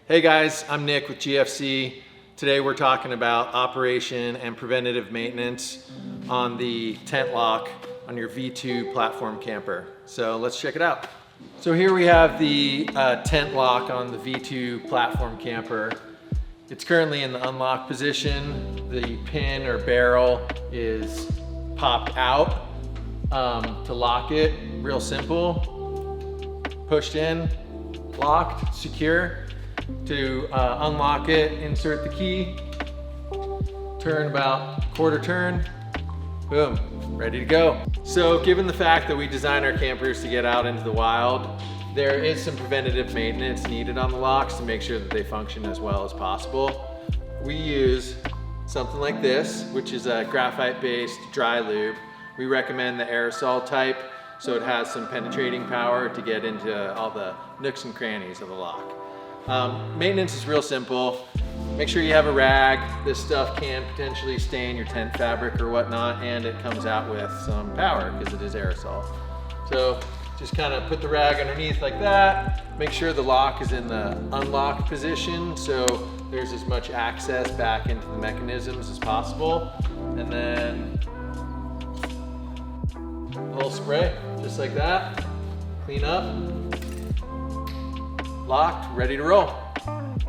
Hey guys, I'm Nick with GFC. Today we're talking about operation and preventative maintenance on the tent lock on your V2 platform camper. So let's check it out. So here we have the tent lock on the V2 platform camper. It's currently in the unlock position. The pin or barrel is popped out to lock it. Real simple. Pushed in, locked, secure. To unlock it, insert the key, turn about quarter turn, boom, ready to go. So given the fact that we design our campers to get out into the wild, there is some preventative maintenance needed on the locks to make sure that they function as well as possible. We use something like this, which is a graphite-based dry lube. We recommend the aerosol type, so it has some penetrating power to get into all the nooks and crannies of the lock. Maintenance is real simple. Make sure you have a rag. This stuff can potentially stain your tent fabric or whatnot, and it comes out with some power because it is aerosol. So just kind of put the rag underneath like that. Make sure the lock is in the unlocked position so there's as much access back into the mechanisms as possible. And then a little spray, just like that. Clean up. Locked, ready to roll.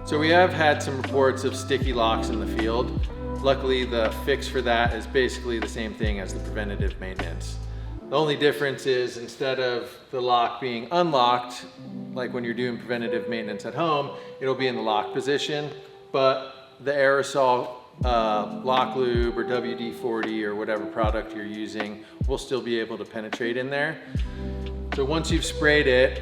So we have had some reports of sticky locks in the field. Luckily, the fix for that is basically the same thing as the preventative maintenance. The only difference is instead of the lock being unlocked, like when you're doing preventative maintenance at home, it'll be in the lock position, but the aerosol lock lube or WD-40 or whatever product you're using will still be able to penetrate in there. So once you've sprayed it,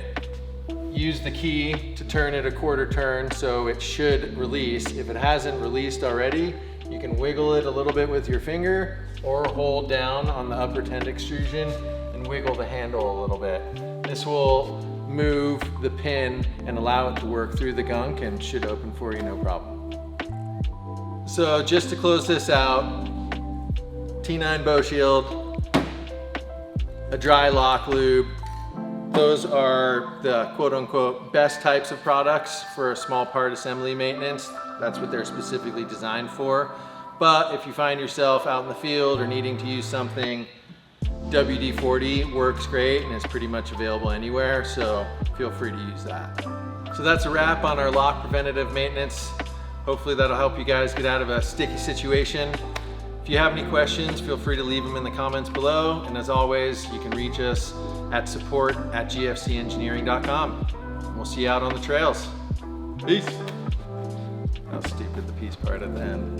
use the key to turn it a quarter turn so it should release. If it hasn't released already, you can wiggle it a little bit with your finger or hold down on the upper tent extrusion and wiggle the handle a little bit. This will move the pin and allow it to work through the gunk and should open for you no problem. So just to close this out, T9 bow shield, a dry lock lube. Those are the quote-unquote best types of products for a small part assembly maintenance. That's what they're specifically designed for. But if you find yourself out in the field or needing to use something, WD-40 works great and is pretty much available anywhere, so feel free to use that. So that's a wrap on our lock preventative maintenance. Hopefully that'll help you guys get out of a sticky situation. If you have any questions, feel free to leave them in the comments below. And as always, you can reach us at support@gfcengineering.com. We'll see you out on the trails. Peace. How stupid the peace part at the end.